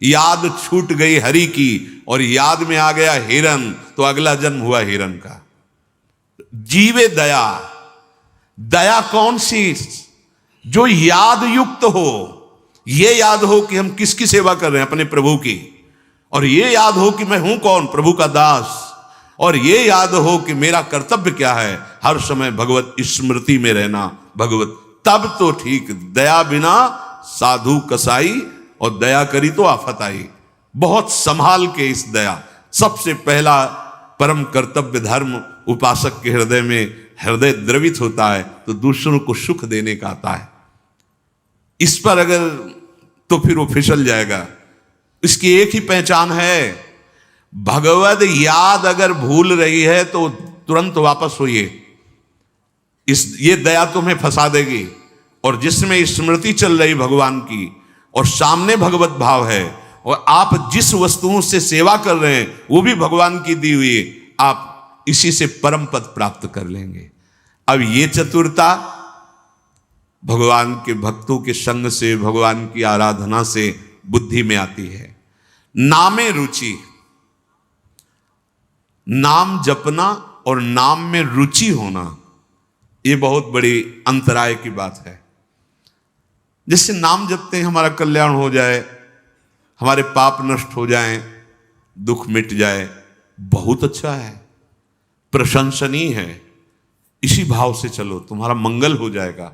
याद छूट गई हरि की और याद में आ गया हिरन, तो अगला जन्म हुआ हिरन का। जीवे दया। दया कौन सी? जो याद युक्त हो, ये याद हो कि हम किसकी सेवा कर रहे हैं, अपने प्रभु की, और ये याद हो कि मैं हूं कौन, प्रभु का दास, और ये याद हो कि मेरा कर्तव्य क्या है, हर समय भगवत स्मृति में रहना, भगवत, तब तो ठीक। दया बिना साधु कसाई, और दया करी तो आफत आई। बहुत संभाल के इस दया। सबसे पहला परम कर्तव्य धर्म उपासक के हृदय में हृदय द्रवित होता है तो दूसरों को सुख देने का आता है। इस पर अगर, तो फिर वो फिसल जाएगा। इसकी एक ही पहचान है, भगवद याद अगर भूल रही है तो तुरंत वापस होइए। ये दया तुम्हें फंसा देगी। और जिसमें स्मृति चल रही भगवान की और सामने भगवत भाव है, और आप जिस वस्तुओं से सेवा कर रहे हैं वो भी भगवान की दी हुई, आप इसी से परम पद प्राप्त कर लेंगे। अब ये चतुरता भगवान के भक्तों के संग से, भगवान की आराधना से बुद्धि में आती है। नामे रुचि। नाम जपना और नाम में रुचि होना, ये बहुत बड़ी अंतराय की बात है। जिससे नाम जपते हैं हमारा कल्याण हो जाए, हमारे पाप नष्ट हो जाएं, दुख मिट जाए, बहुत अच्छा है, प्रशंसनीय है। इसी भाव से चलो, तुम्हारा मंगल हो जाएगा।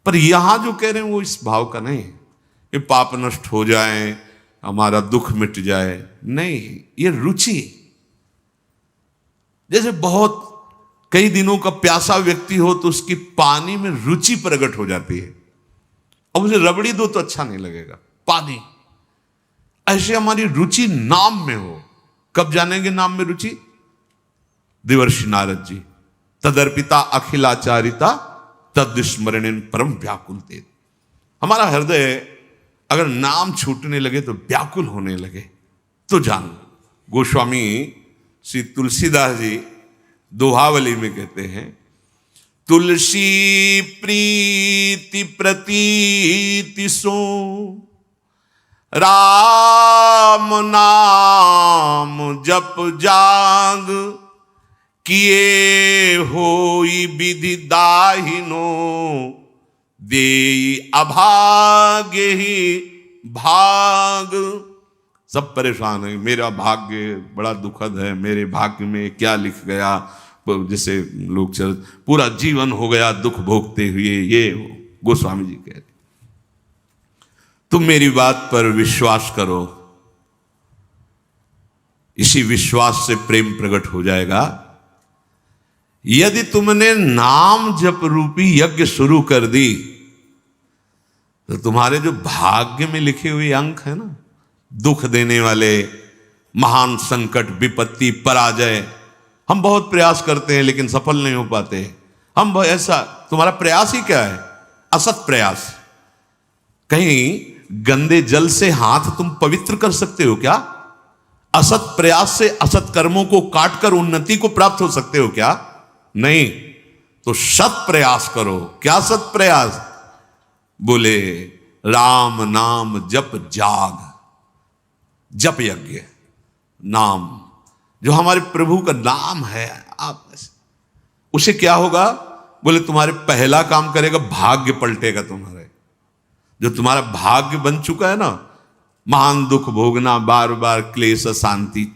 पर यहां जो कह रहे हैं वो इस भाव का नहीं कि पाप नष्ट हो जाए, हमारा दुख मिट जाए, नहीं, ये रुचि। जैसे बहुत कई दिनों का प्यासा व्यक्ति हो तो उसकी पानी में रुचि प्रकट हो जाती है। अब उसे रबड़ी दो तो अच्छा नहीं लगेगा, पानी। ऐसे हमारी रुचि नाम में हो। कब जानेंगे नाम में रुचि? देवर्षि नारद जी, तदर्पिता अखिलाचारिता तद स्मरणेन परम व्याकुल ते। हमारा हृदय अगर नाम छूटने लगे तो व्याकुल होने लगे तो जान। गोस्वामी श्री तुलसीदास जी दोहावली में कहते हैं, तुलसी प्रीति प्रतीति सो राम नाम जप जाग, किए होई विधि दाहिनो, देई अभाग्य ही भाग। सब परेशान है, मेरा भाग्य बड़ा दुखद है, मेरे भाग्य में क्या लिख गया। जैसे लोग चल पूरा जीवन हो गया दुख भोगते हुए। ये गोस्वामी जी कह रहे, तुम मेरी बात पर विश्वास करो, इसी विश्वास से प्रेम प्रकट हो जाएगा। यदि तुमने नाम जप रूपी यज्ञ शुरू कर दी तो तुम्हारे जो भाग्य में लिखे हुए अंक है ना, दुख देने वाले, महान संकट, विपत्ति, पराजय, हम बहुत प्रयास करते हैं लेकिन सफल नहीं हो पाते। हम ऐसा, तुम्हारा प्रयास ही क्या है? असत प्रयास। कहीं गंदे जल से हाथ तुम पवित्र कर सकते हो क्या? असत प्रयास से असत कर्मों को काटकर उन्नति को प्राप्त हो सकते हो क्या? नहीं। तो सत प्रयास करो। क्या सत प्रयास? बोले राम नाम जप जाग, जप यज्ञ, नाम जो हमारे प्रभु का नाम है, आप उसे क्या होगा? बोले तुम्हारे पहला काम करेगा, भाग्य पलटेगा तुम्हारे। जो तुम्हारा भाग्य बन चुका है ना, महान दुख भोगना, बार बार क्लेश, शांति,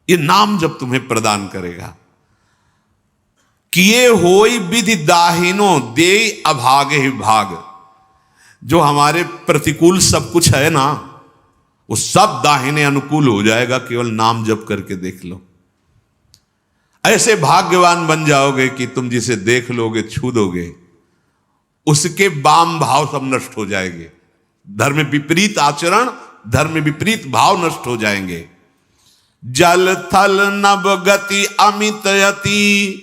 ये नाम जब तुम्हें प्रदान करेगा। किए होई विधि दाहिनो, दे अभागे ही भाग। जो हमारे प्रतिकूल सब कुछ है ना, वो सब दाहिने अनुकूल हो जाएगा, केवल नाम जप करके देख लो। ऐसे भाग्यवान बन जाओगे कि तुम जिसे देख लोगे, छू दोगे, उसके वाम भाव सब नष्ट हो जाएंगे। धर्म विपरीत आचरण, धर्म विपरीत भाव नष्ट हो जाएंगे। जल थल नभ गति अमित यति,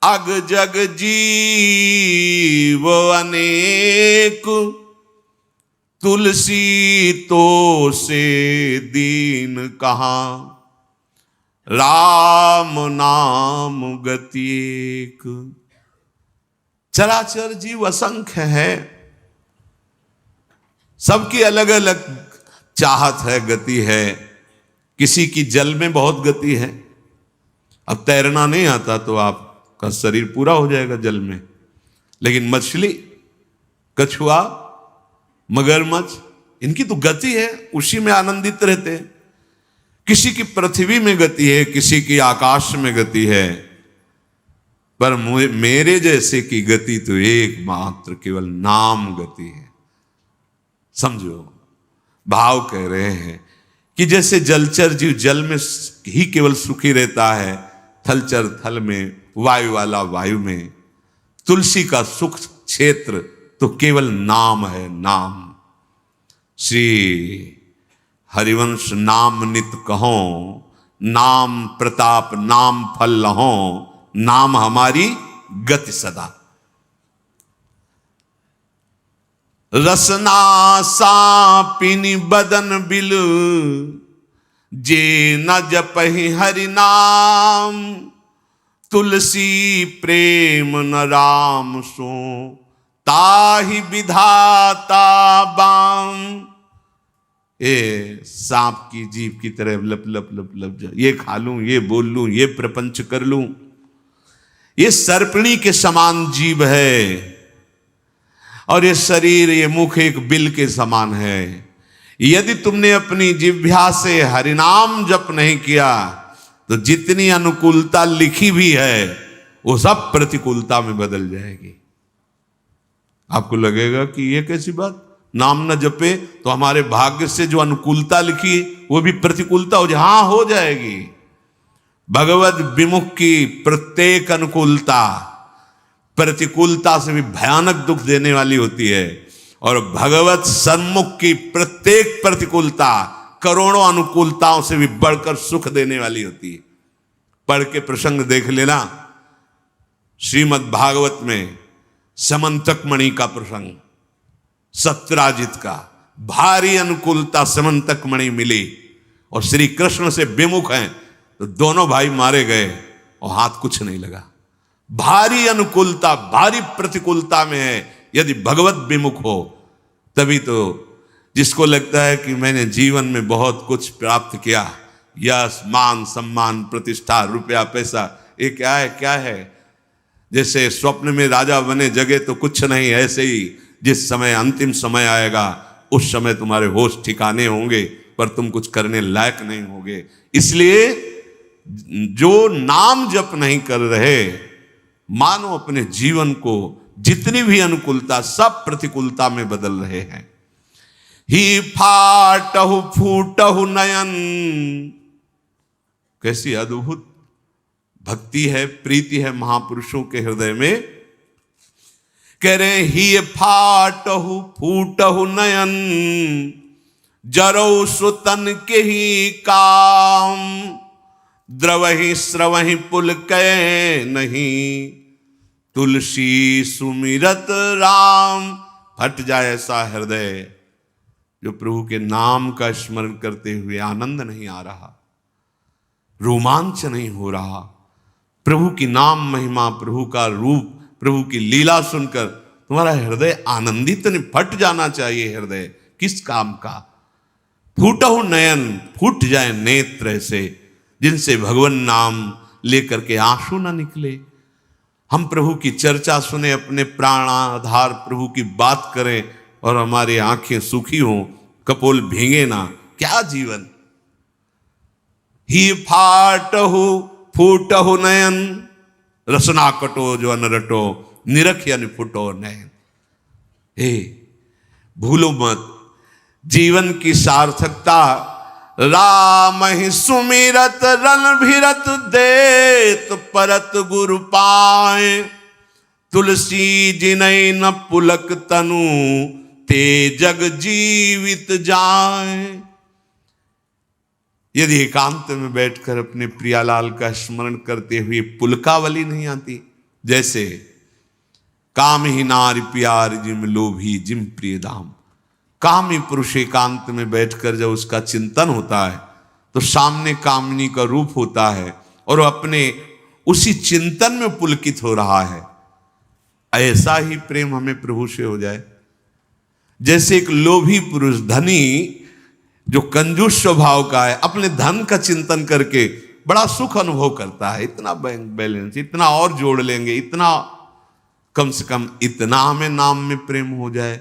अग जग जीव अनेक, तुलसी तो से दीन कहाँ, राम नाम गति एक। चराचर जीव असंख्य है, सबकी अलग अलग चाहत है, गति है। किसी की जल में बहुत गति है। अब तैरना नहीं आता तो आपका शरीर पूरा हो जाएगा जल में, लेकिन मछली, कछुआ, मगरमच्छ, इनकी तो गति है, उसी में आनंदित रहते हैं। किसी की पृथ्वी में गति है, किसी की आकाश में गति है, पर मेरे जैसे की गति तो एकमात्र केवल नाम गति है। समझो, भाव कह रहे हैं कि जैसे जलचर जीव जल में ही केवल सुखी रहता है, थलचर थल में, वायु वाला वायु में, तुलसी का सुख क्षेत्र तो केवल नाम है, नाम। श्री हरिवंश नाम नित कहो, नाम प्रताप नाम फल लहो, नाम हमारी गति सदा। रसना सापिनी बदन बिल, जे न जपहि हरि नाम, तुलसी प्रेम न राम सो, ताहि विधाता बाम। ये सांप की जीभ की तरह लप लप लप लप जा, ये खा लूं, ये बोल लूं, ये प्रपंच कर लूं। ये सर्पिणी के समान जीव है, और ये शरीर, ये मुख एक बिल के समान है। यदि तुमने अपनी जिह्वा से हरिनाम जप नहीं किया तो जितनी अनुकूलता लिखी भी है वो सब प्रतिकूलता में बदल जाएगी। आपको लगेगा कि ये कैसी बात, नाम न जपे तो हमारे भाग्य से जो अनुकूलता लिखी वो भी प्रतिकूलता हो जाए। हाँ, हो जाएगी। भगवत विमुख की प्रत्येक अनुकूलता प्रतिकूलता से भी भयानक दुख देने वाली होती है, और भगवत सन्मुख की प्रत्येक प्रतिकूलता करोड़ों अनुकूलताओं से भी बढ़कर सुख देने वाली होती है। पढ़ के प्रसंग देख लेना, श्रीमद् भागवत में समंतक मणि का प्रसंग, सत्यराजित का। भारी अनुकूलता समंतक मणि मिली और श्री कृष्ण से विमुख हैं तो दोनों भाई मारे गए और हाथ कुछ नहीं लगा। भारी अनुकूलता, भारी प्रतिकूलता में है यदि भगवत विमुख हो, तभी तो जिसको लगता है कि मैंने जीवन में बहुत कुछ प्राप्त किया, यश मान सम्मान प्रतिष्ठा रुपया पैसा, ये क्या है, क्या है। जैसे स्वप्न में राजा बने जगे तो कुछ नहीं, ऐसे ही जिस समय अंतिम समय आएगा उस समय तुम्हारे होश ठिकाने होंगे, पर तुम कुछ करने लायक नहीं होगे। इसलिए जो नाम जप नहीं कर रहे, मानो अपने जीवन को जितनी भी अनुकूलता सब प्रतिकूलता में बदल रहे हैं। ही फाटहु फूटहु नयन, कैसी अद्भुत भक्ति है, प्रीति है महापुरुषों के हृदय में। कह रहे ही फाटहु फूटहु नयन, जरौ सुतन के ही काम, द्रवहि स्रवहि पुल कै नहीं, तुलसी सुमिरत राम। फट जाए ऐसा हृदय जो प्रभु के नाम का स्मरण करते हुए आनंद नहीं आ रहा, रोमांच नहीं हो रहा। प्रभु की नाम महिमा, प्रभु का रूप, प्रभु की लीला सुनकर तुम्हारा हृदय आनंदित नहीं, फट जाना चाहिए हृदय। किस काम का? फूटहु नयन, फूट जाए नेत्र ऐसे जिनसे भगवान नाम लेकर के आंसू ना निकले। हम प्रभु की चर्चा सुने, अपने प्राणाधार प्रभु की बात करें और हमारी आंखें सुखी हों, कपोल भींगे ना, क्या जीवन। ही फाटहु फूटहु नयन, रसना कटो जो अनरटो, निरख यानी फुटो नयन। हे भूलो मत, जीवन की सार्थकता राम ही सुमिरत रन भिरत देत परत गुरु पाए, तुलसी जिनई न पुलक तनु ते जग जीवित जाए। यदि एकांत में बैठकर अपने प्रियालाल का स्मरण करते हुए पुलकावली नहीं आती, जैसे काम ही नारी प्यार जिम लोभी जिम प्रिय दाम। कामी पुरुष एकांत में बैठकर जब उसका चिंतन होता है तो सामने कामिनी का रूप होता है और अपने उसी चिंतन में पुलकित हो रहा है। ऐसा ही प्रेम हमें प्रभु से हो जाए। जैसे एक लोभी पुरुष, धनी जो कंजूस स्वभाव का है, अपने धन का चिंतन करके बड़ा सुख अनुभव करता है। इतना बैंक बैलेंस, इतना और जोड़ लेंगे, इतना, कम से कम इतना हमें नाम में प्रेम हो जाए।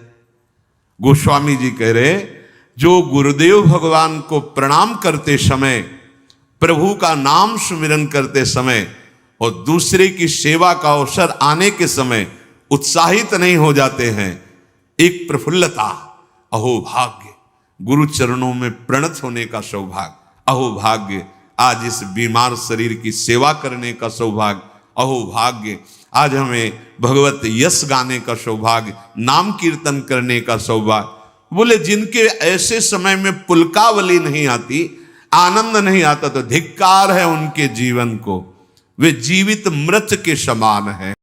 गोस्वामी जी कह रहे, जो गुरुदेव भगवान को प्रणाम करते समय, प्रभु का नाम सुमिरन करते समय और दूसरे की सेवा का अवसर आने के समय उत्साहित नहीं हो जाते हैं, एक प्रफुल्लता, अहो भाग्य, गुरु चरणों में प्रणत होने का सौभाग्य, अहो भाग्य, आज इस बीमार शरीर की सेवा करने का सौभाग्य, अहो भाग्य, आज हमें भगवत यश गाने का सौभाग्य, नाम कीर्तन करने का सौभाग्य। बोले जिनके ऐसे समय में पुलकावली नहीं आती, आनंद नहीं आता, तो धिक्कार है उनके जीवन को, वे जीवित मृत के समान हैं।